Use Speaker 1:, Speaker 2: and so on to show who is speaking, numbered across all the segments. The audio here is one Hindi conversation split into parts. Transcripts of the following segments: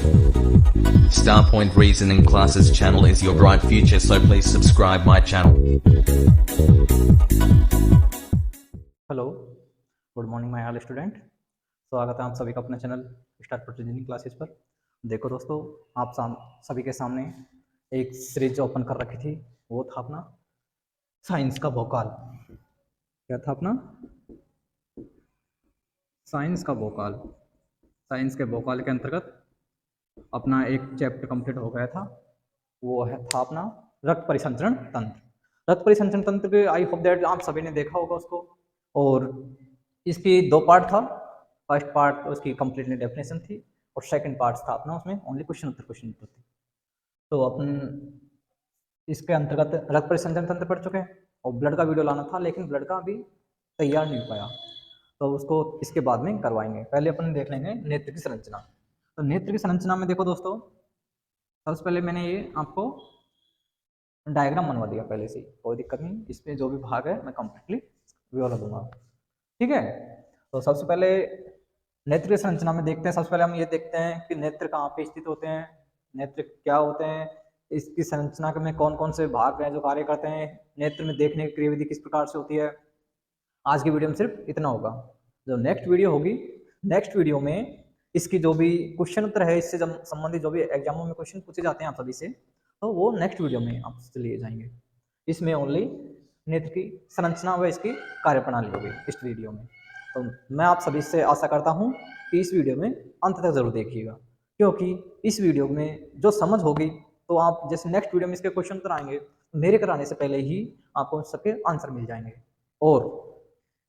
Speaker 1: Star Point Reasoning Classes channel is your bright future, so please subscribe my channel.
Speaker 2: Hello, good morning my all student. स्वागत है आप सभी का अपने channel star point reasoning classes पर। देखो दोस्तों, आप सभी के सामने एक सीरीज ओपन कर रखी थी, वो था अपना साइंस का भोकाल। क्या था अपना? साइंस का भोकाल। साइंस के भोकाल के अंतर्गत अपना एक चैप्टर कंप्लीट हो गया था, वो था अपना रक्त परिसंचरण तंत्र। रक्त परिसंचरण तंत्र के आई होप दैट आप सभी ने देखा होगा उसको। और इसकी दो पार्ट था। फर्स्ट पार्ट उसकी कंप्लीटली डेफिनेशन थी और सेकंड पार्ट था अपना उसमें ओनली क्वेश्चन उत्तर थे। तो अपन इसके अंतर्गत रक्त परिसंचरण तंत्र पढ़ चुके हैं और ब्लड का वीडियो लाना था, लेकिन ब्लड का अभी तैयार नहीं हो पाया, तो उसको इसके बाद में करवाएंगे। पहले अपन देख लेंगे नेत्र की संरचना। तो नेत्र की संरचना में देखो दोस्तों, सबसे पहले मैंने ये आपको डायग्राम बनवा दिया पहले से ही, कोई दिक्कत नहीं। इसमें जो भी भाग है मैं कंप्लीटली विवरण दूंगा, ठीक है। तो सबसे पहले नेत्र की संरचना में देखते हैं। सबसे पहले हम ये देखते हैं कि नेत्र कहाँ पे स्थित होते हैं, नेत्र क्या होते हैं, इसकी संरचना में कौन कौन से भाग हैं जो कार्य करते हैं, नेत्र में देखने की क्रियाविधि किस प्रकार से होती है। आज की वीडियो में सिर्फ इतना होगा। जो नेक्स्ट वीडियो होगी, नेक्स्ट वीडियो में इसकी जो भी क्वेश्चन उत्तर है, इससे संबंधित जो भी एग्जामों में क्वेश्चन पूछे जाते हैं आप सभी से, तो वो नेक्स्ट वीडियो में आपसे लिए जाएंगे। इसमें ओनली नेत्र की संरचना व इसकी कार्यप्रणाली होगी इस वीडियो में। तो मैं आप सभी से आशा करता हूँ कि इस वीडियो में अंत तक जरूर देखिएगा, क्योंकि इस वीडियो में जो समझ होगी, तो आप जैसे नेक्स्ट वीडियो में इसके क्वेश्चन उत्तर आएंगे, मेरे कराने से पहले ही आपको सबके आंसर मिल जाएंगे। और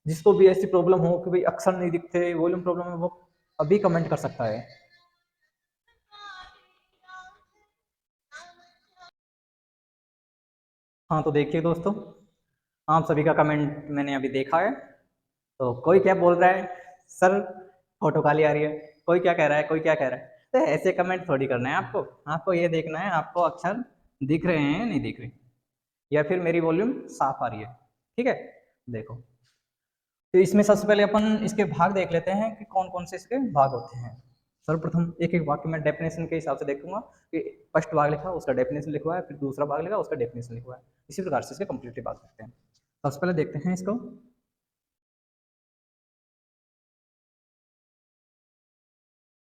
Speaker 2: जिसको भी ऐसी प्रॉब्लम हो कि भाई अक्षर नहीं दिखते, वॉल्यूम प्रॉब्लम है, वो अभी कमेंट कर सकता है। हाँ, तो देखिए दोस्तों, आप सभी का कमेंट मैंने अभी देखा है। तो कोई क्या बोल रहा है, सर फोटो काली आ रही है, कोई क्या कह रहा है, कोई क्या कह रहा है। तो ऐसे कमेंट थोड़ी करना है आपको। आपको ये देखना है आपको अक्षर दिख रहे हैं नहीं दिख रहे, या फिर मेरी वॉल्यूम साफ आ रही है, ठीक है। देखो, तो इसमें सबसे पहले अपन इसके भाग देख लेते हैं कि कौन कौन से इसके भाग होते हैं। सर्वप्रथम एक एक वाक्य में डेफिनेशन के हिसाब से देखूंगा कि फर्स्ट भाग लिखा उसका डेफिनेशन लिखा हुआ है, फिर दूसरा भाग लिखा उसका डेफिनेशन लिखा हुआ है। इसी प्रकार से इसके कंप्लीटली बात करते हैं। सबसे पहले देखते हैं इसको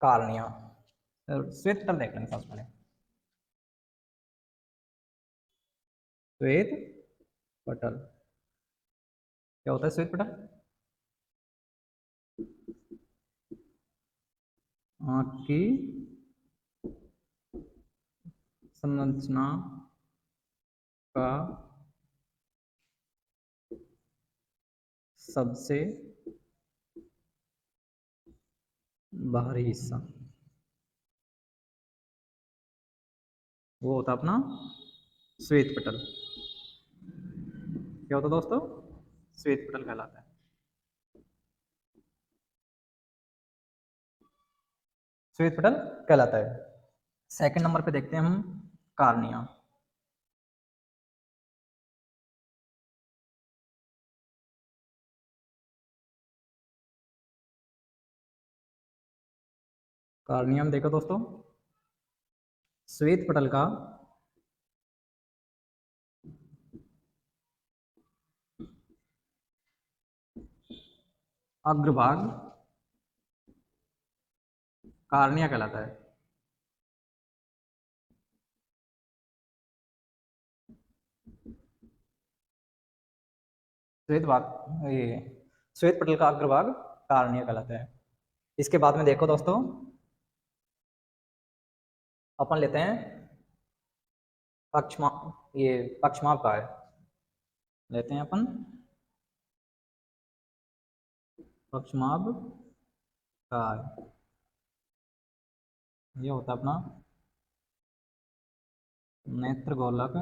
Speaker 2: कारणियां। श्वेत पटल देख लेंगे सबसे पहले। श्वेत पटल क्या होता है? श्वेत पटल आंख की संरचना का सबसे बाहरी हिस्सा, वो होता अपना श्वेत पटल। क्या होता दोस्तों? श्वेत पटल कहलाता है। श्वेत पटल कहलाता है। सेकंड नंबर पे देखते हैं हम कार्निया। कार्निया में देखो दोस्तों, श्वेत पटल का अग्रभाग कार्निया कहलाता है। श्वेत भाग ये श्वेत पटल का अग्रभाग कार्निया कहलाता है। इसके बाद में देखो दोस्तों, अपन लेते हैं पक्षमा, ये पक्षमाप का है, लेते हैं अपन पक्षमाप का। ये होता है अपना नेत्र गोलक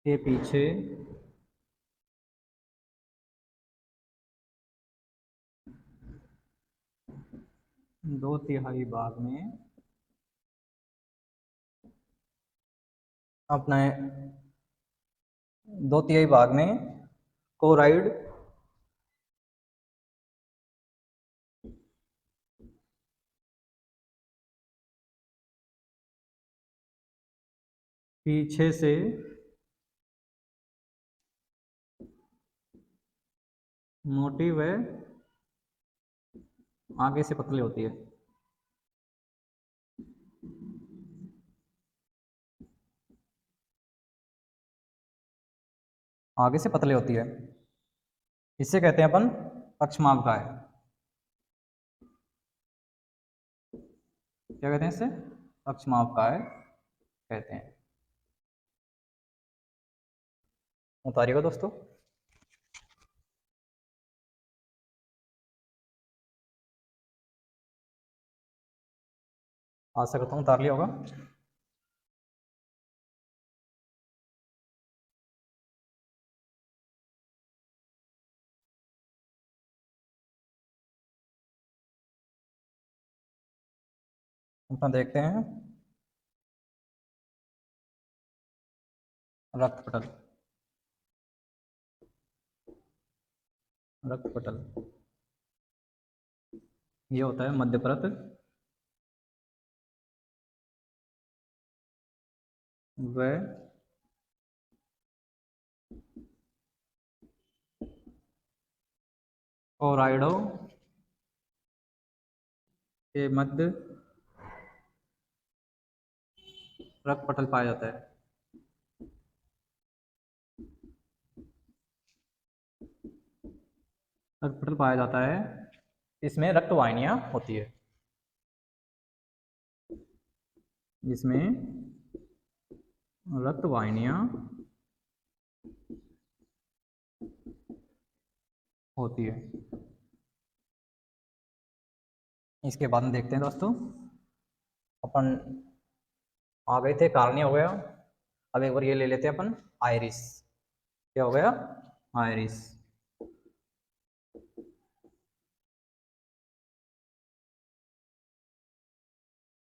Speaker 2: के पीछे दो तिहाई भाग में अपना दो तिहाई भाग में कोराइड पीछे से मोटी व आगे से पतली होती है। आगे से पतली होती है, इसे कहते हैं अपन पक्षमार्गकाय। क्या कहते हैं इसे? पक्षमार्गकाय कहते हैं। उतारिएगा दोस्तों। आशा करता हूँ उतार लिया होगा। अपना देखते हैं रक्त पटल। रक्त पटल ये होता है मध्य परत व कोराइडो के मध्य रक्त पटल पाया जाता है। रक्त पटल पाया जाता है, इसमें रक्त वाहिनियां होती है। जिसमें रक्त वाहिनियां होती है। इसके बाद में देखते हैं दोस्तों, अपन आ गए थे कार्निया हो गया। अब एक बार ये ले लेते हैं अपन आइरिस। क्या हो गया? आइरिस।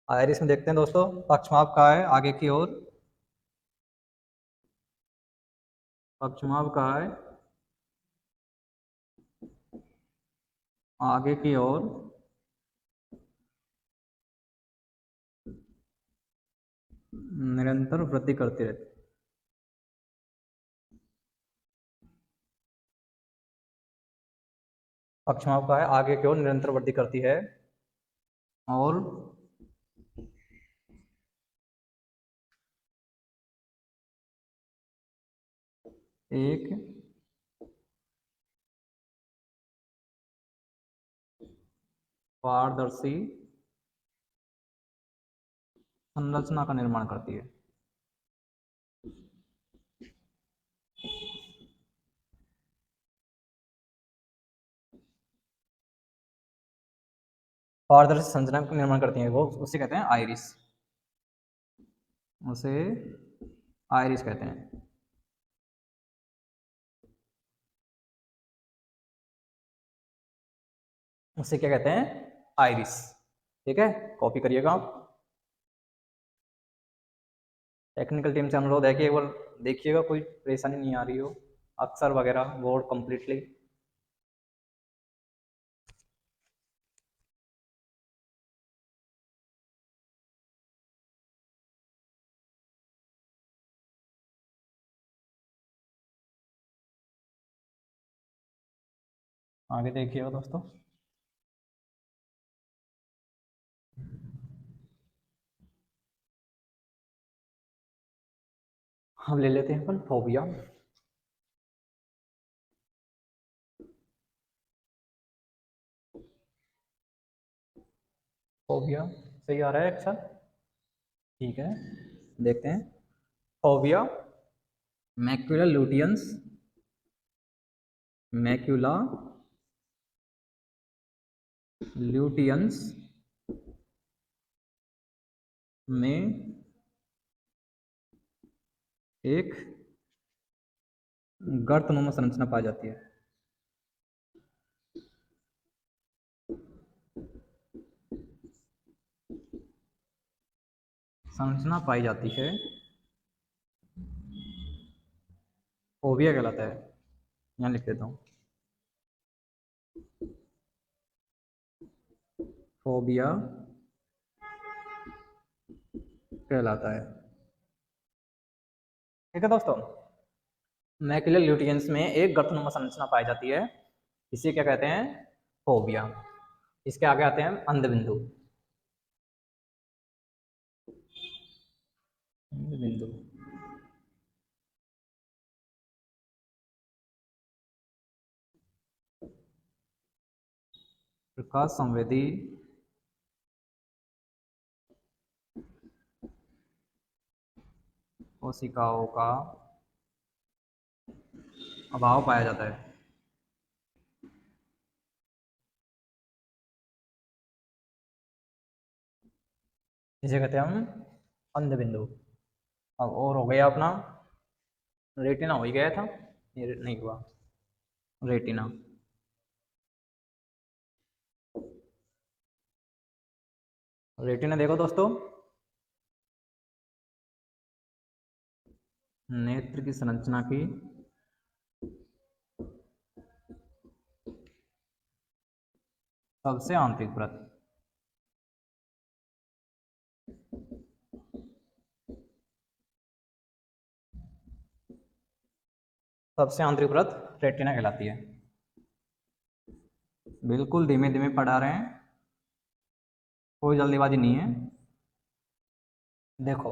Speaker 2: आइरिस में देखते हैं दोस्तों, पक्षमाप का है आगे की ओर। पक्षमाप का है आगे की ओर निरंतर वृद्धि करती रहती है। पक्षमाप का है आगे की ओर निरंतर वृद्धि करती है और एक पारदर्शी संरचना का निर्माण करती है। पारदर्शी संरचना का निर्माण करती है, वो उसे कहते हैं आइरिस। उसे आइरिस कहते हैं। उसे क्या कहते हैं? आइरिस। ठीक है, कॉपी करिएगा आप। टेक्निकल टीम से अनुरोध है कि एक बार देखिएगा कोई परेशानी नहीं आ रही हो, अक्षर वगैरह वर्ड कंप्लीटली। आगे देखिएगा दोस्तों। हम ले लेते हैं अपन फोबिया। फोबिया सही आ रहा है अक्षर? ठीक है, देखते हैं। फोबिया मैक्यूलर लूटियंस, मैक्यूला ल्यूटियंस में एक गर्तनुमा संरचना पाई जाती है। संरचना पाई जाती है, फोबिया कहलाता है। यहाँ लिख देता हूँ, फोबिया कहलाता है। ठीक है दोस्तों, मैकुलर ल्यूटियंस में एक गर्तनुमा संरचना पाई जाती है, इसे क्या कहते हैं, फोबिया। इसके आगे आते हैं अंधबिंदु। अंधबिंदु प्रकाश संवेदी कोशिकाओं का अभाव पाया जाता है। इसे कहते हैं हम अंधबिंदु। अब और हो गया अपना रेटिना, हो ही गया था, ये नहीं हुआ रेटिना। रेटिना देखो दोस्तों, नेत्र की संरचना की सबसे आंतरिक परत। सबसे आंतरिक परत रेटिना कहलाती है। बिल्कुल धीमे धीमे पढ़ा रहे हैं, कोई जल्दीबाजी नहीं है। देखो,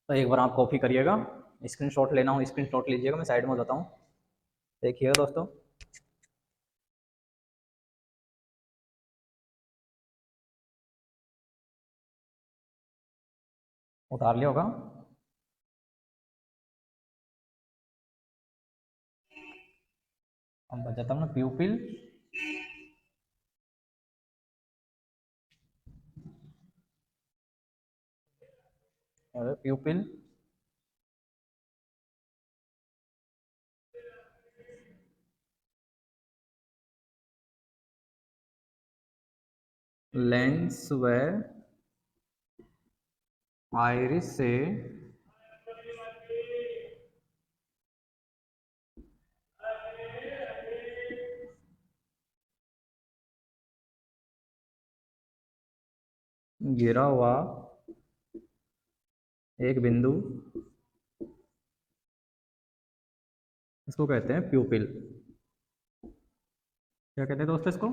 Speaker 2: तो एक बार आप कॉपी करिएगा, स्क्रीनशॉट लेना हो स्क्रीनशॉट लीजिएगा, मैं साइड में बताता हूँ। देखिएगा दोस्तों, उतार लिया होगा। अब बचाता हूँ ना प्यूपिल, प्यूपिल लेंस व आइरिस से गिरा हुआ एक बिंदु, इसको कहते हैं प्यूपिल। क्या कहते हैं दोस्तों इसको?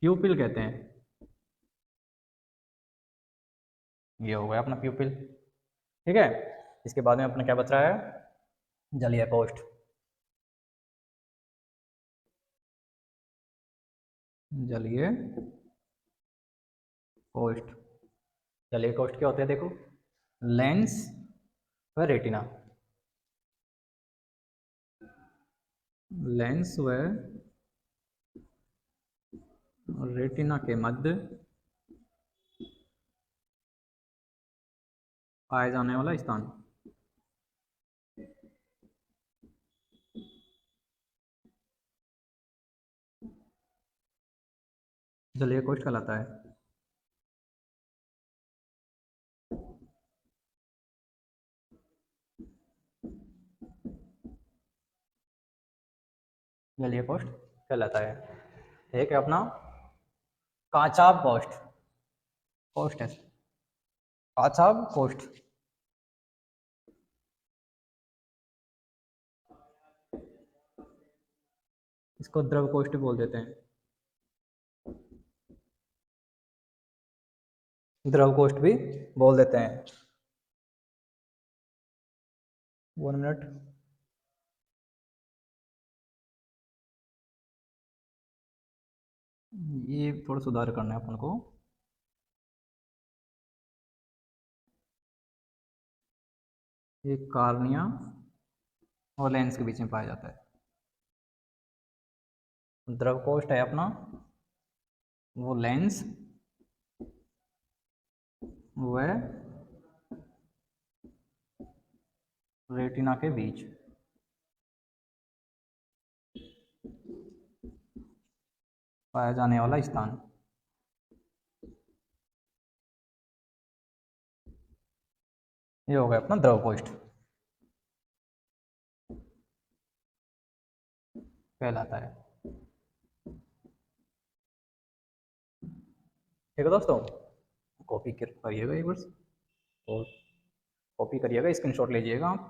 Speaker 2: प्यूपिल कहते हैं। ये हो गया अपना प्यूपिल। ठीक है, इसके बाद में अपना क्या बच रहा है, जलीय कोष्ठ। जलीय कोष्ठ, जलीय कोष्ठ क्या होते हैं देखो, लेंस व रेटिना, लेंस व रेटिना के मध्य पाए जाने वाला स्थान। जलीय कोष्ठ कहलाता है। जलीय कोष्ठ कहलाता है। एक है अपना काचाभ कोष्ठ, कोष्ठ है काचाभ कोष्ठ। इसको द्रव कोष्ठ बोल देते हैं, द्रव कोष्ठ भी बोल देते हैं। 1 मिनट। ये थोड़ा सुधार करना है अपन को। ये कार्निया और लेंस के बीच में पाया जाता है। द्रव कोष्ठ है अपना वो लेंस व रेटिना के बीच पाया जाने वाला स्थान। ये हो गया अपना द्रव कोष्ठ कहलाता है। ठीक है दोस्तों, कॉपी करिएगा एक बार, और कॉपी करिएगा, स्क्रीनशॉट लीजिएगा आप।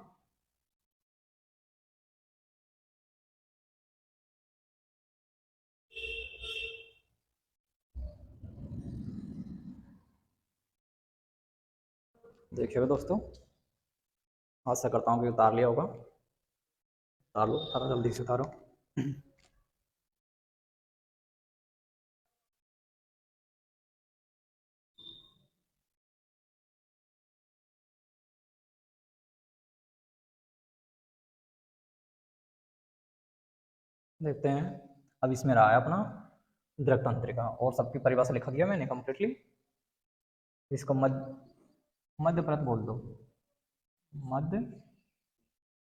Speaker 2: देखिएगा दोस्तों, आशा करता हूँ कि उतार लिया होगा। उतार लो, उतारो, जल्दी से उतारो। देखते हैं। अब इसमें रहा है अपना दृक तंत्रिका, और सबकी परिभाषा लिखा दिया मैंने कंप्लीटली। इसको मध्य परत बोल दो, मध्य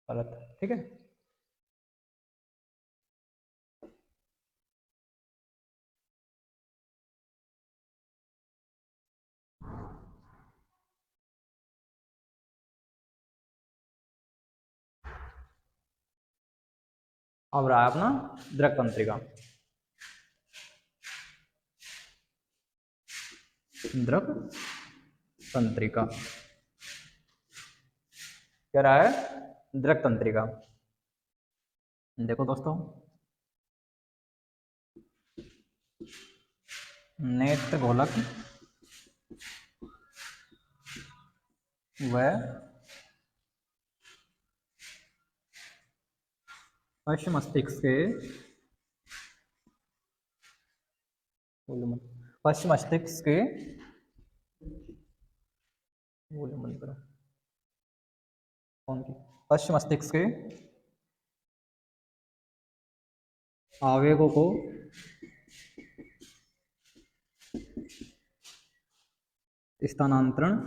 Speaker 2: परत, ठीक है। अब रहा है अपना दृक तंत्रिका। दृक तंत्रिका क्या रहा है? दृक तंत्रिका। देखो दोस्तों, नेत्र गोलक व पश्च मस्तिष्क के पश्च मस्तिष्क के बंद करो, कौन की? पश्च मस्तिष्क के आवेगों को स्थानांतरण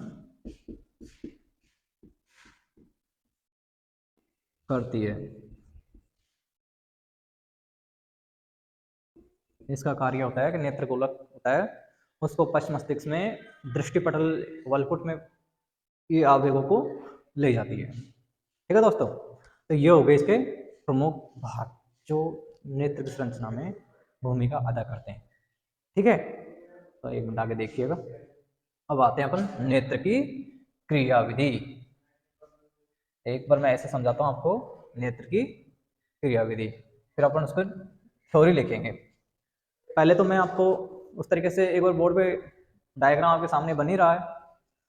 Speaker 2: करती है। इसका कार्य होता है कि नेत्र गोलक होता है, उसको पश्च मस्तिष्क में दृष्टिपटल वलपुट में ये आवेगों को ले जाती है। ठीक है दोस्तों, तो ये हो गए इसके प्रमुख भाग जो नेत्र की संरचना में भूमिका अदा करते हैं। ठीक है, तो एक मिनट आगे देखिएगा। अब आते हैं अपन नेत्र की क्रियाविधि। एक बार मैं ऐसे समझाता हूँ आपको नेत्र की क्रियाविधि, फिर अपन उस पर थ्योरी लिखेंगे। पहले तो मैं आपको उस तरीके से एक बार बोर्ड पे डायग्राम आपके सामने बन ही रहा है,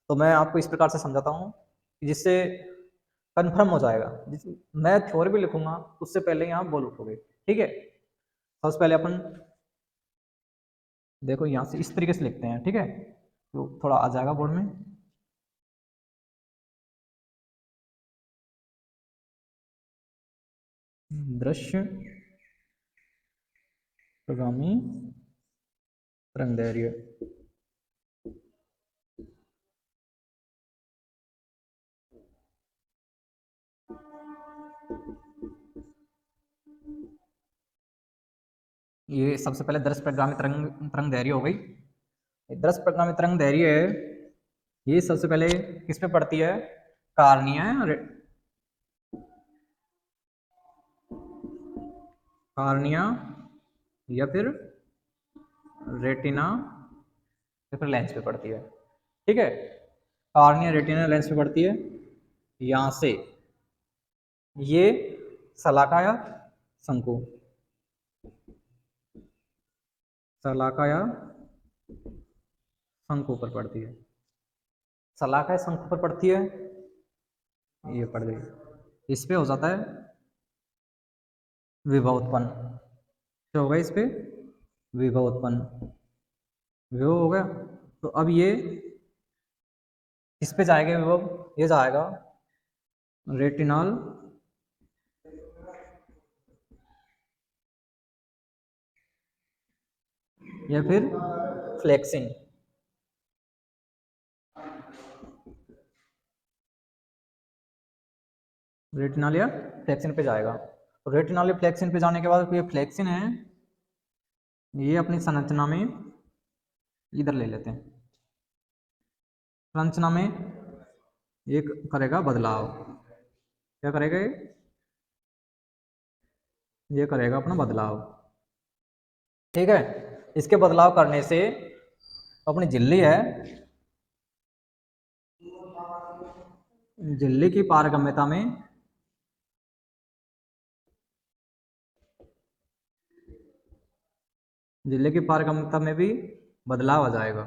Speaker 2: तो मैं आपको इस प्रकार से समझाता हूँ जिससे कन्फर्म हो जाएगा। मैं थ्योरी भी लिखूंगा उससे पहले ही आप बोल उठोगे। ठीक है, सबसे पहले अपन देखो यहाँ से इस तरीके से लिखते हैं। ठीक है, तो थोड़ा आ जाएगा बोर्ड में। दृश्य प्रगामी तरंगदैर्घ्य। ये सबसे पहले दृश्य प्रगामी तरंगदैर्घ्य हो गई। दृश्य प्रगामी तरंगदैर्घ्य है, ये सबसे पहले किस पे पड़ती है? कार्निया कार्निया या फिर रेटिना या फिर लेंस पे पड़ती है। ठीक है, कार्निया रेटिना लेंस पे पड़ती है। यहाँ से ये शलाका या शंकु, शलाका या शंकु पर पड़ती है। शलाका या शंकु पर पड़ती है, ये पड़ गई। इस पे हो जाता है विभव उत्पन्न। क्या होगा इस पे? विभव उत्पन्न। विभव हो गया, तो अब ये इस पे जाएगा विभव, ये जाएगा रेटिनल या फिर फ्लेक्सिन। रेटिनल या फ्लेक्सिन पे जाएगा। तो रेटिनल या फ्लेक्सिन पे जाने के बाद ये फ्लेक्सिन है, ये अपनी संरचना में इधर ले लेते हैं। संरचना में एक करेगा बदलाव। क्या करेगा ये करेगा अपना बदलाव। ठीक है, इसके बदलाव करने से अपनी झिल्ली है, झिल्ली की पारगम्यता में झिल्ली की पारगम्यता में भी बदलाव आ जाएगा।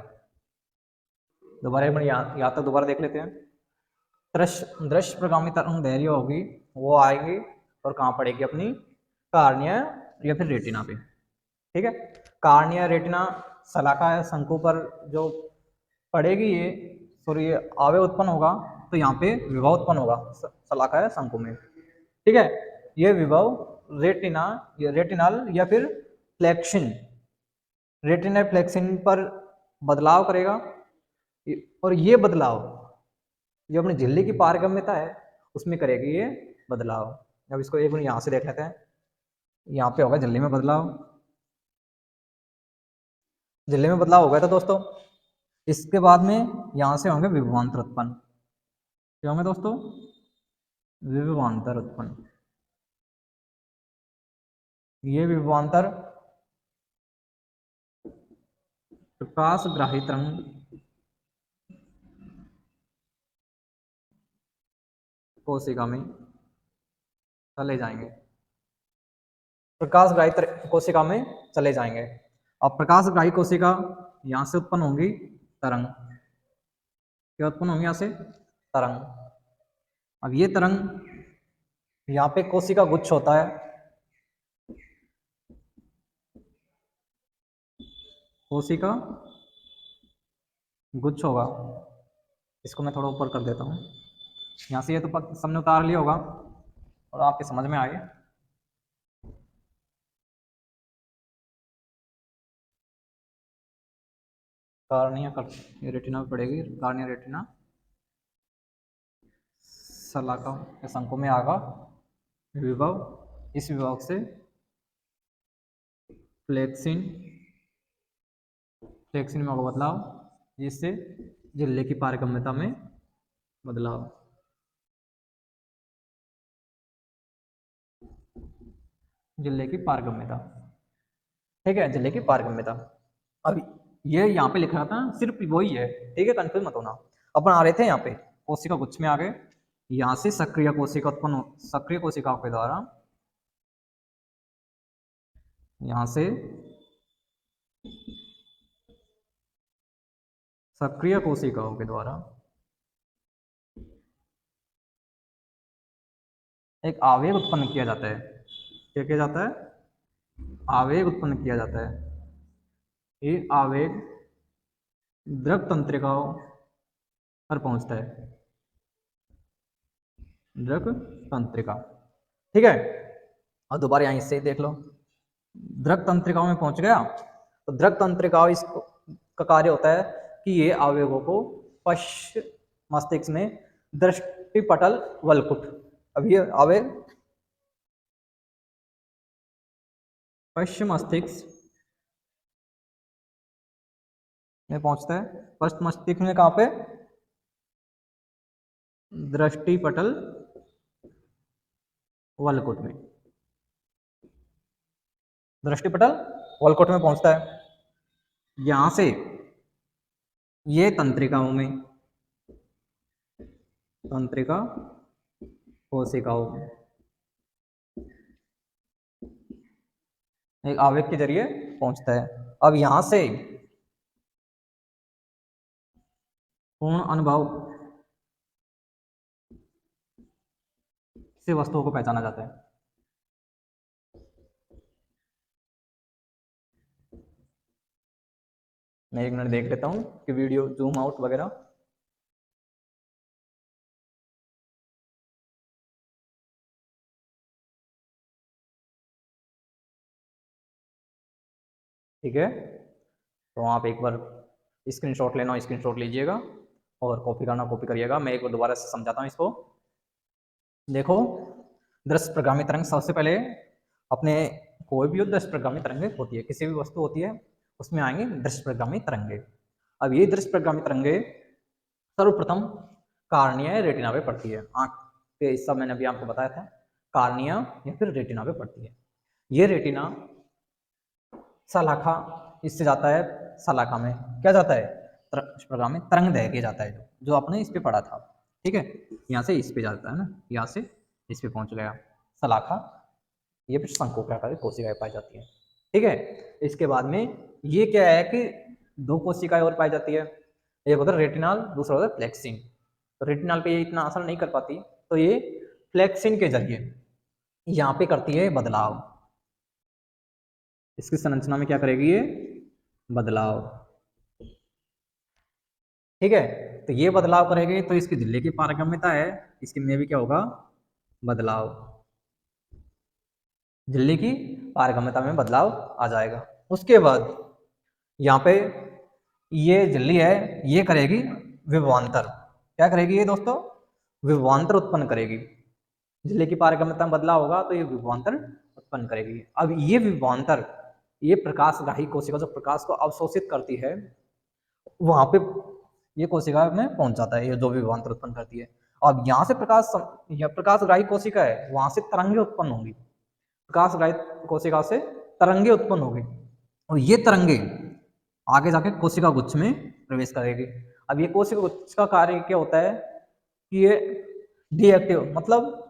Speaker 2: दोबारा एक बार यहाँ तक दोबारा देख लेते हैं। दृश्य प्रगामी तरंग दैर्घ्य होगी वो आएगी और कहाँ पड़ेगी अपनी कार्निया या फिर रेटिना पे। ठीक है, कार्निया रेटिना शलाका या शंकु पर जो पड़ेगी ये सॉरी ये आवे उत्पन्न होगा तो यहाँ पे विभव उत्पन्न होगा शलाका या शंकु में। ठीक है, ये विभव रेटिना या रेटिनल या फिर फ्लेक्सिन रेटिनल फ्लेक्सिन पर बदलाव करेगा और ये बदलाव जो अपनी झिल्ली की पारगम्यता है उसमें करेगी ये बदलाव। अब इसको एक बार यहाँ से देख लेते हैं, यहाँ पे होगा झिल्ली में बदलाव, झिल्ली में बदलाव हो गया था दोस्तों। इसके बाद में यहाँ से होंगे विभवांतर उत्पन्न, क्या होंगे दोस्तों? विभवांतर उत्पन्न। ये विभवांतर प्रकाशग्राही तरंग कोशिका में चले जाएंगे, प्रकाशग्राही कोशिका में चले जाएंगे। अब प्रकाशग्राही कोशिका यहाँ से उत्पन्न होंगी तरंग, क्या उत्पन्न होंगी यहाँ से? तरंग। अब ये तरंग यहाँ पे कोशिका गुच्छ होता है, कोशिका गुच्छ होगा, इसको मैं थोड़ा ऊपर कर देता हूँ यहाँ से, ये तो सबने उतार लिया होगा और आपके समझ में आए। कार्निया रेटिना में पड़ेगी, कार्निया रेटिना शलाका या शंकु में आगा विभव, इस विभव से फ्लेक्सिन में होगा बदलाव, जिससे झिल्ली की पारगम्यता में बदलाव। झिल्ली की पारगम्यता, ठीक है, झिल्ली की पारगम्यता। अब ये यहाँ पे लिखा था सिर्फ वही है, ठीक है, कंफ्यूज मत होना। अपन आ रहे थे यहाँ पे कोशिका गुच्छ में आ गए, यहाँ से सक्रिय कोशिका उत्पन्न, सक्रिय कोशिकाओं के द्वारा यहाँ से सक्रिय कोशिकाओं के द्वारा एक आवेग उत्पन्न किया जाता है। क्या किया जाता है? आवेग उत्पन्न किया जाता है। ये आवेग द्रव तंत्रिकाओं पर पहुंचता है, द्रव तंत्रिका, ठीक है। और दोबारा यहीं से देख लो, द्रव तंत्रिकाओं में पहुंच गया तो द्रव तंत्रिकाओं इसको का कार्य होता है कि ये आवेगों को पश्च मस्तिष्क में दृष्टिपटल वलकुट, अब ये आवेग पश्च मस्तिष्क में पहुंचता है। पश्च मस्तिष्क में कहाँ पे? दृष्टिपटल वलकुट में, दृष्टिपटल वलकुट में पहुंचता है। यहां से ये तंत्रिकाओं में, तंत्रिका कोशिकाओं में एक आवेग के जरिए पहुंचता है। अब यहां से पूर्ण अनुभव से वस्तुओं को पहचाना जाता है। मैं एक मिनट देख लेता हूं कि वीडियो जूम आउट वगैरह, ठीक है। तो आप एक बार स्क्रीनशॉट लेना, स्क्रीनशॉट लीजिएगा और कॉपी करना कॉपी करिएगा। मैं एक बार दोबारा से समझाता हूँ इसको। देखो, दृश्य प्रगामी तरंग सबसे पहले अपने कोई भी दृश्य प्रगामी तरंगे होती है, किसी भी वस्तु होती है उसमें आएंगे दृश्य प्रगामी तरंगे। अब ये दृश्य प्रगामी तरंगे सर्वप्रथम कार्निया रेटिना पे पड़ती है। आंख के हिस्सा मैंने अभी आपको बताया था, कार्निया या फिर रेटिना पे पड़ती है। ये रेटिना शलाखा, इससे जाता है शलाखा में, क्या जाता है? प्रगामी तरंग दैर्घ्य जाता है, जो आपने इस पे पढ़ा था, ठीक है। यहाँ से इस पे जाता है ना, यहाँ से इस पे पहुंच गया शलाखा, ये फिर शंकुआकार कोशिकाएं पाई जाती है, ठीक है। इसके बाद में ये क्या है कि दो कोशिकाएं और पाई जाती है, एक होता है रेटिनल, दूसरा होता है फ्लेक्सिन। तो रेटिनॉल पे ये इतना असर नहीं कर पाती, तो ये फ्लेक्सिन के जरिए यहाँ पे करती है बदलाव। इसकी संरचना में क्या करेगी ये? बदलाव। ठीक है, तो ये बदलाव करेगी तो इसकी झिल्ली की पारगम्यता है, इसकी में भी क्या होगा? बदलाव। झिल्ली की पारगम्यता में बदलाव आ जाएगा। उसके बाद यहाँ पे ये झिल्ली है, ये करेगी विभवांतर। क्या करेगी ये दोस्तों? विभवांतर उत्पन्न करेगी। झिल्ली की पारगम्यता में बदलाव होगा तो ये विभवांतर उत्पन्न करेगी। अब ये विभवांतर, ये प्रकाशग्राही कोशिका जो प्रकाश को अवशोषित करती है, वहां पे ये कोशिका में पहुंच जाता है, ये जो भी विभवांतर उत्पन्न करती है। अब यहाँ से प्रकाशग्राही कोशिका है, वहां से तरंगे उत्पन्न होंगी, प्रकाशग्राही कोशिका से तरंगे उत्पन्न होगी, और ये तरंगे आगे जाके कोशिका गुच्छ में प्रवेश करेगी। अब ये कोशिका गुच्छ का कार्य क्या होता है कि ये डीएक्टिव, मतलब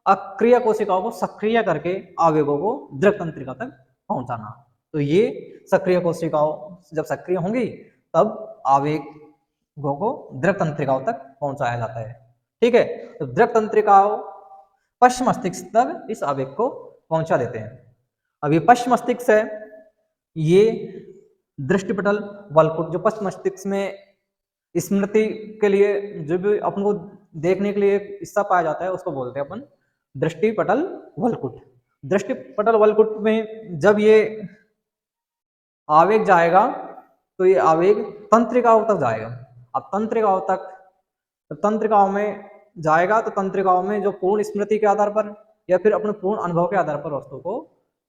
Speaker 2: अक्रिय कोशिकाओं को सक्रिय करके आवेगों को द्रव तंत्रिका तक पहुंचाना। तो ये सक्रिय कोशिकाओं जब सक्रिय होंगी तब आवेगों को द्रव तंत्रिकाओं तक पहुंचाया जाता है। ठीक है, तो द्रव तंत्रिकाओं पश्च मस्तिष्क तक इस आवेग को पहुंचा देते हैं। अब ये पश्च मस्तिष्क है, ये दृष्टिपटल वलकुट, जो पश्च मस्तिष्क में स्मृति के लिए जो भी अपन को देखने के लिए एक हिस्सा पाया जाता है, उसको बोलते हैं अपन दृष्टिपटल वलकुट। दृष्टिपटल वलकुट में जब ये आवेग जाएगा तो ये आवेग तंत्रिकाओं तक जाएगा। अब तंत्रिकाओं में जाएगा तो तंत्रिकाओं में जो पूर्ण स्मृति के आधार पर या फिर अपने पूर्ण अनुभव के आधार पर वस्तु को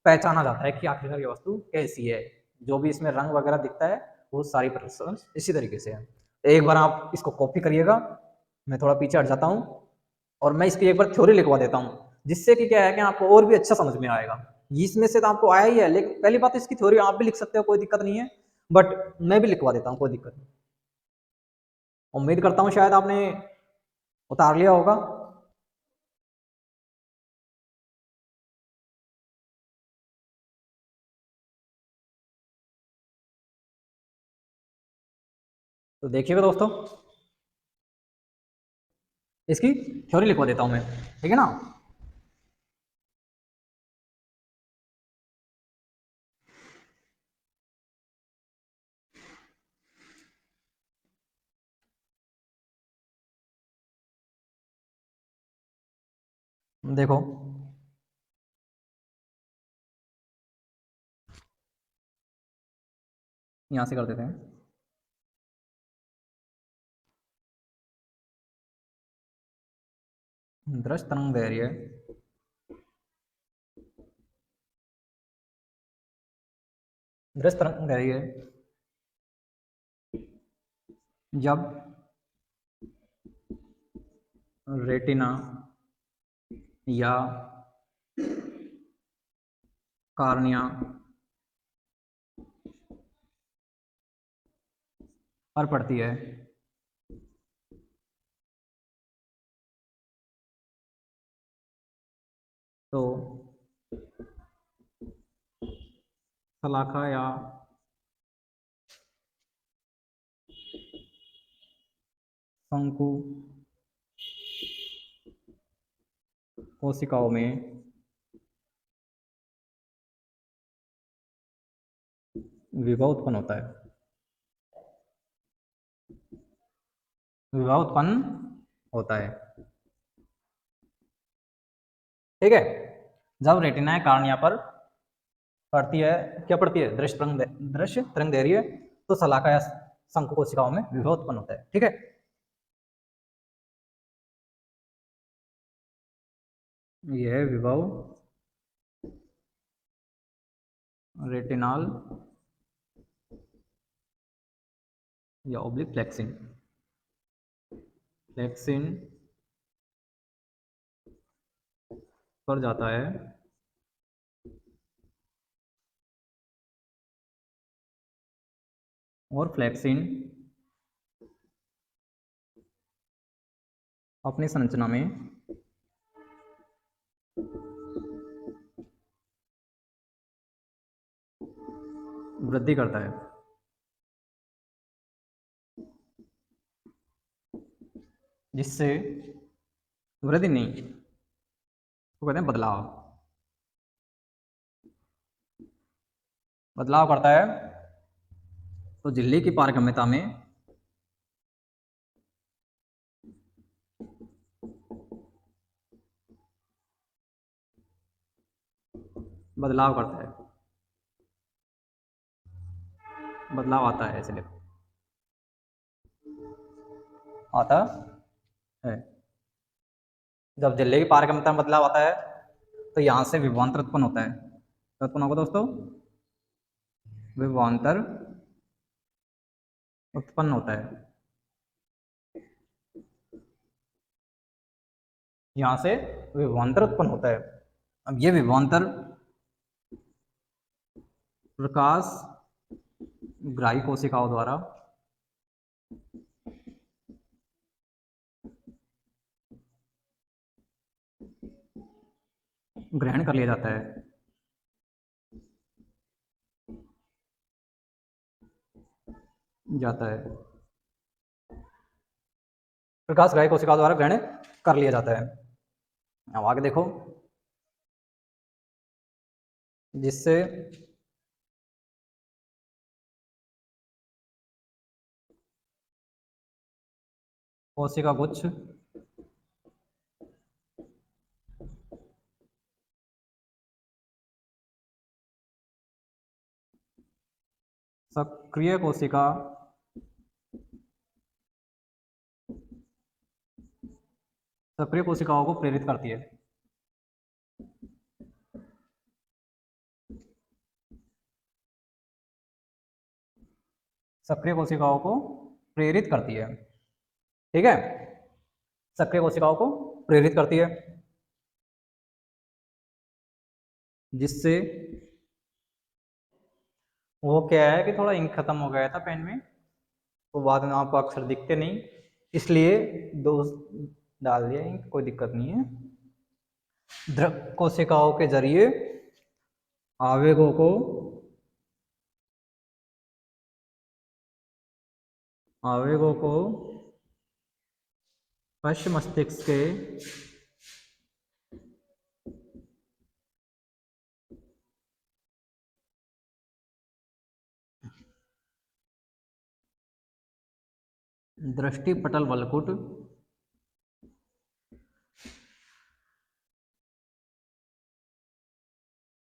Speaker 2: पहचाना जाता है कि आखिरकार ये वस्तु कैसी है। जो भी इसमें रंग वगैरह दिखता है वो सारी प्रोसेस इसी तरीके से है। एक बार आप इसको कॉपी करिएगा, मैं थोड़ा पीछे हट जाता हूँ और मैं इसकी एक बार थ्योरी लिखवा देता हूँ, जिससे कि क्या है कि आपको और भी अच्छा समझ में आएगा। इसमें से तो आपको आया ही है, लेकिन पहली बात इसकी थ्योरी आप भी लिख सकते हो, कोई दिक्कत नहीं है, बट मैं भी लिखवा देता हूँ, कोई दिक्कत नहीं। उम्मीद करता हूँ शायद आपने उतार लिया होगा। तो देखिएगा दोस्तों, इसकी थ्योरी लिखवा देता हूं मैं, ठीक है ना। देखो, यहां से कर देते हैं। दृश्य तरंग दैर्घ्य, दृश्य तरंग दैर्घ्य जब रेटिना या कार्निया पर पड़ती है तो शलाका या शंकु कोशिकाओं में विभव उत्पन्न होता है। विभव उत्पन्न होता है, ठीक है। जब रेटिना कार्निया पर पड़ती है, क्या पड़ती है? दृश्य तरंग दैर्घ्य, तो शलाका या शंकु कोशिकाओं में विभव उत्पन्न होता है, ठीक है। यह विभव रेटिनाल या ओब्लिक फ्लेक्सिन फ्लेक्सिन पर जाता है और फ्लेक्सिन अपनी संरचना में वृद्धि करता है। जिससे वृद्धि नहीं, तो कहते हैं बदलाव, बदलाव करता है। तो झिल्ली की पारगम्यता में बदलाव करता है, बदलाव आता है, इसलिए आता है। जब झिल्ली की पारगम्यता में बदलाव आता है तो यहां से विभवांतर उत्पन्न होता है। तो उत्पन्न होगा दोस्तों, विभवांतर उत्पन्न होता है। यहां से विभवांतर उत्पन्न होता है। अब ये विभवांतर प्रकाश ग्राही कोशिकाओं द्वारा ग्रहण कर लिया जाता है। प्रकाश ग्राही कोशिकाओं द्वारा ग्रहण कर लिया जाता है। अब आगे देखो, जिससे कोशिका गुच्छ सक्रिय कोशिका सक्रिय कोशिकाओं को प्रेरित करती है। सक्रिय कोशिकाओं को प्रेरित करती है, ठीक है, सक्रिय कोशिकाओं को प्रेरित करती है, जिससे वो क्या है कि थोड़ा इंक खत्म हो गया था पेन में, तो बाद में आपको अक्षर दिखते नहीं, इसलिए दो डाल दिया इंक, कोई दिक्कत नहीं है। द्रव कोशिकाओं के जरिए आवेगों को पश्च मस्तिष्क के दृष्टिपटल वलकुट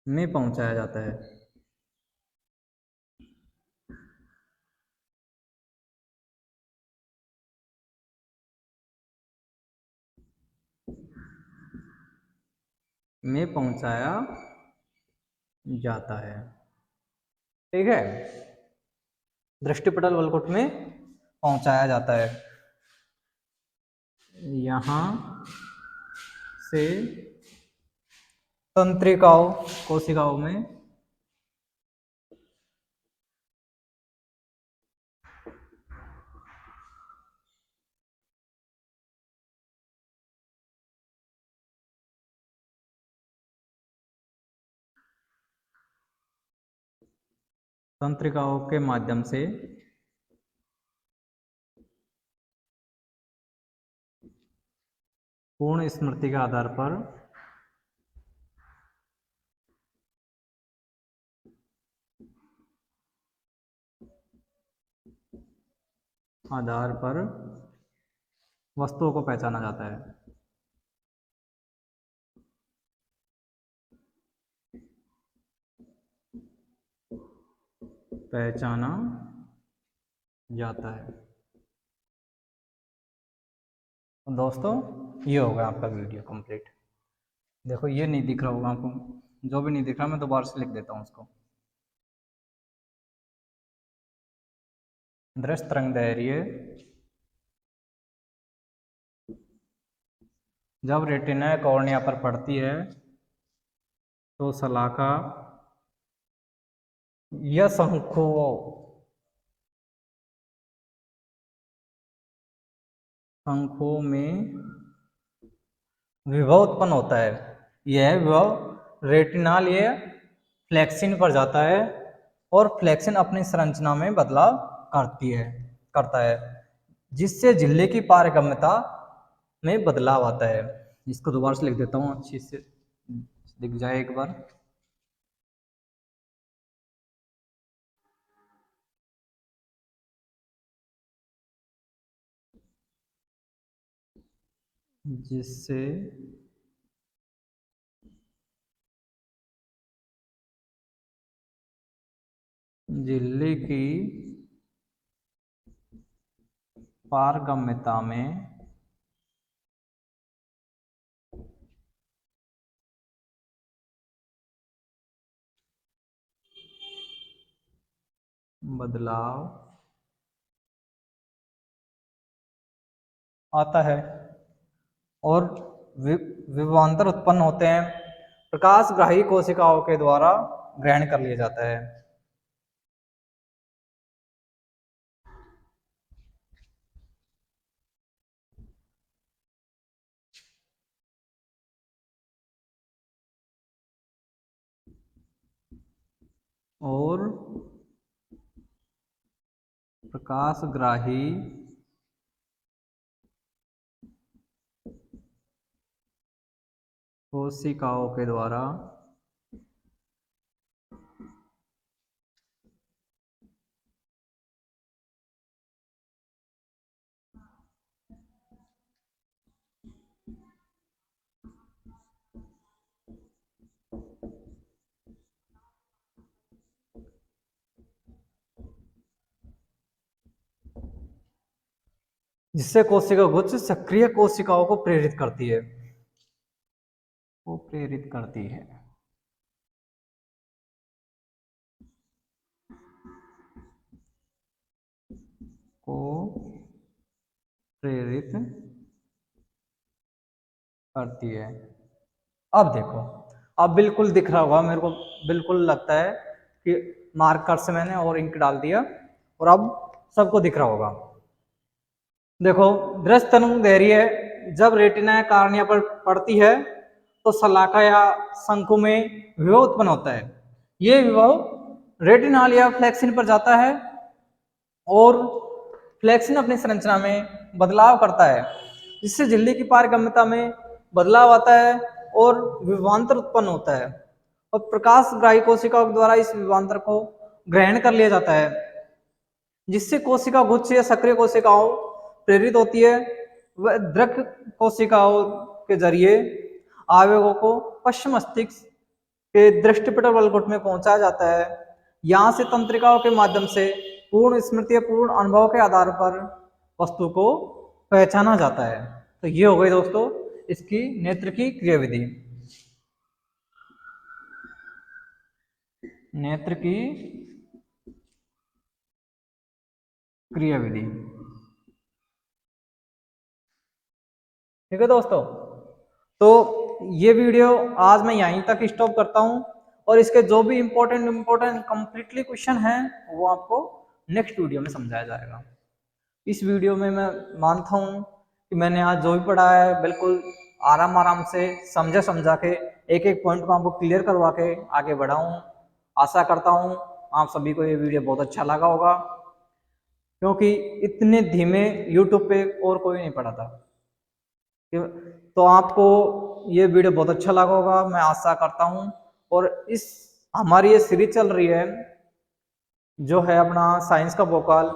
Speaker 2: में पहुंचाया जाता है। में पहुंचाया जाता है, ठीक है, दृष्टिपटल वलकुट में पहुंचाया जाता है। यहां से तंत्रिकाओं कोशिकाओं में तंत्रिकाओं के माध्यम से पूर्ण स्मृति के आधार पर वस्तुओं को पहचाना जाता है। पहचाना जाता है। तो दोस्तों ये होगा आपका वीडियो कंप्लीट। देखो ये नहीं दिख रहा होगा आपको, जो भी नहीं दिख रहा मैं दोबारा से लिख देता हूँ उसको। दृश्य तरंग दैर्घ्य जब रेटिना कॉर्निया पर पड़ती है तो शलाका या शंखों में विभव उत्पन्न होता है। यह विभव रेटिनाल ये फ्लेक्सिन पर जाता है और फ्लेक्सिन अपनी संरचना में बदलाव करता है, जिससे झिल्ली की पारगम्यता में बदलाव आता है। इसको दोबारा से लिख देता हूँ, अच्छी से दिख जाए एक बार। जिससे झिल्ली की पारगम्यता में बदलाव आता है और विभवांतर उत्पन्न होते हैं, प्रकाशग्राही कोशिकाओं के द्वारा ग्रहण कर लिया जाता है। और प्रकाशग्राही कोशिकाओं के द्वारा जिससे कोशिका गुच्छ सक्रिय कोशिकाओं को प्रेरित करती है, को प्रेरित करती है। को प्रेरित करती है। अब देखो, अब बिल्कुल दिख रहा होगा मेरे को, बिल्कुल लगता है कि मार्कर से मैंने और इंक डाल दिया और अब सबको दिख रहा होगा। देखो, दृश्य तरंग धैर्य जब रेटिना कार्निया पर पड़ती है तो शलाका या शंकु में विभव उत्पन्न होता है। ये विभव रेटिनाल या फ्लेक्सिन पर जाता है और फ्लेक्सिन अपनी संरचना में बदलाव करता है, जिससे झिल्ली की पारगम्यता में बदलाव आता है और विभवांतर उत्पन्न होता है और प्रकाशग्राही कोशिकाओं के द्वारा इस विभवांतर को ग्रहण कर लिया जाता है, जिससे कोशिका गुच्छ या सक्रिय कोशिकाओं प्रेरित होती है। वह दृक कोशिकाओं के जरिए आवेगों को पश्चिम मस्तिष्क के दृष्टिपटल वलगुट में पहुंचाया जाता है। यहाँ से तंत्रिकाओं के माध्यम से पूर्ण स्मृति, पूर्ण अनुभव के आधार पर वस्तु को पहचाना जाता है। तो ये हो गई दोस्तों इसकी नेत्र की क्रियाविधि। नेत्र की क्रियाविधि, ठीक है दोस्तों। तो ये वीडियो आज मैं यहीं तक स्टॉप करता हूं और इसके जो भी इम्पोर्टेंट कंप्लीटली क्वेश्चन हैं वो आपको नेक्स्ट वीडियो में समझाया जाएगा। इस वीडियो में मैं मानता हूं कि मैंने आज जो भी पढ़ा है बिल्कुल आराम से समझा के एक एक पॉइंट को आपको क्लियर करवा के आगे बढ़ाऊं। आशा करता हूं आप सभी को ये वीडियो बहुत अच्छा लगा होगा, क्योंकि इतने धीमे यूट्यूब पे और कोई नहीं पढ़ा था। तो आपको ये वीडियो बहुत अच्छा लगा होगा, मैं आशा करता हूँ। और इस हमारी ये सीरीज चल रही है जो है अपना साइंस का भोकाल,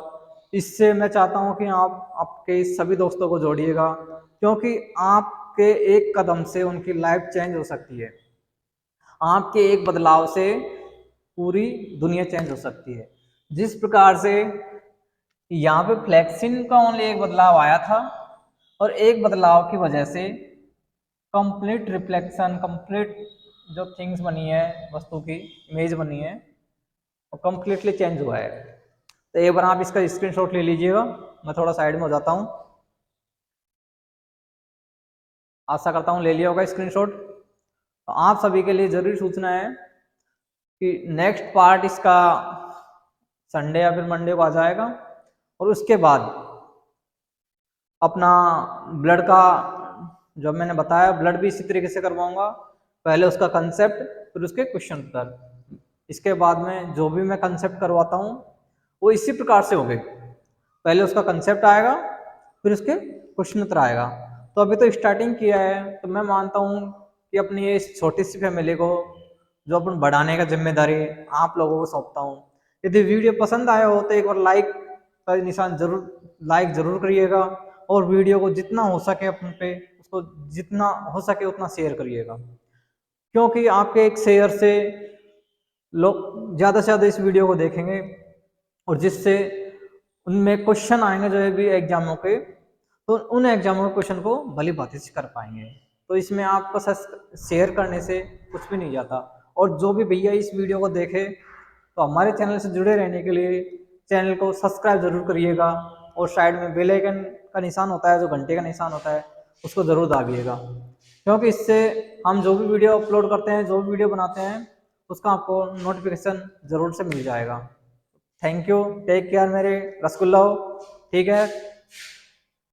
Speaker 2: इससे मैं चाहता हूँ कि आप आपके सभी दोस्तों को जोड़िएगा, क्योंकि आपके एक कदम से उनकी लाइफ चेंज हो सकती है। आपके एक बदलाव से पूरी दुनिया चेंज हो सकती है। जिस प्रकार से यहाँ पे फ्लेक्सिन का ओनली एक बदलाव आया था और एक बदलाव की वजह से कंप्लीट रिफ्लेक्शन, कंप्लीट जो थिंग्स बनी है, वस्तु की इमेज बनी है, वो कंप्लीटली चेंज हुआ है। तो एक बार आप इसका स्क्रीनशॉट ले लीजिएगा। मैं थोड़ा साइड में हो जाता हूँ, आशा करता हूँ ले लिया होगा स्क्रीनशॉट। तो आप सभी के लिए जरूरी सूचना है कि नेक्स्ट पार्ट इसका संडे या फिर मंडे को आ जाएगा और उसके बाद अपना ब्लड का जो मैंने बताया, ब्लड भी इसी तरीके से करवाऊंगा। पहले उसका कंसेप्ट, फिर उसके क्वेश्चन उत्तर। इसके बाद में जो भी मैं कंसेप्ट करवाता हूँ वो इसी प्रकार से होंगे। पहले उसका कंसेप्ट आएगा, फिर उसके क्वेश्चन उत्तर आएगा। तो अभी तो स्टार्टिंग किया है, तो मैं मानता हूँ कि अपनी ये छोटी सी फैमिली को जो अपन बढ़ाने का जिम्मेदारी आप लोगों को सौंपता हूँ। यदि वीडियो पसंद आया हो तो एक बार लाइक का निशान लाइक जरूर करिएगा, और वीडियो को जितना हो सके अपन पे उसको जितना हो सके उतना शेयर करिएगा, क्योंकि आपके एक शेयर से लोग ज़्यादा से ज़्यादा इस वीडियो को देखेंगे, और जिससे उनमें क्वेश्चन आएंगे जो है भी एग्जामों के, तो उन एग्जामों के क्वेश्चन को भली भांति से कर पाएंगे। तो इसमें आपको शेयर करने से कुछ भी नहीं जाता। और जो भी भैया इस वीडियो को देखे तो हमारे चैनल से जुड़े रहने के लिए चैनल को सब्सक्राइब जरूर करिएगा, और साइड में बेल आइकन का निशान होता है, जो घंटे का निशान होता है, उसको ज़रूर दाबिएगा, क्योंकि इससे हम जो भी वीडियो अपलोड करते हैं, जो भी वीडियो बनाते हैं, उसका आपको नोटिफिकेशन ज़रूर से मिल जाएगा। थैंक यू, टेक केयर मेरे रसगुल्ला, ठीक है।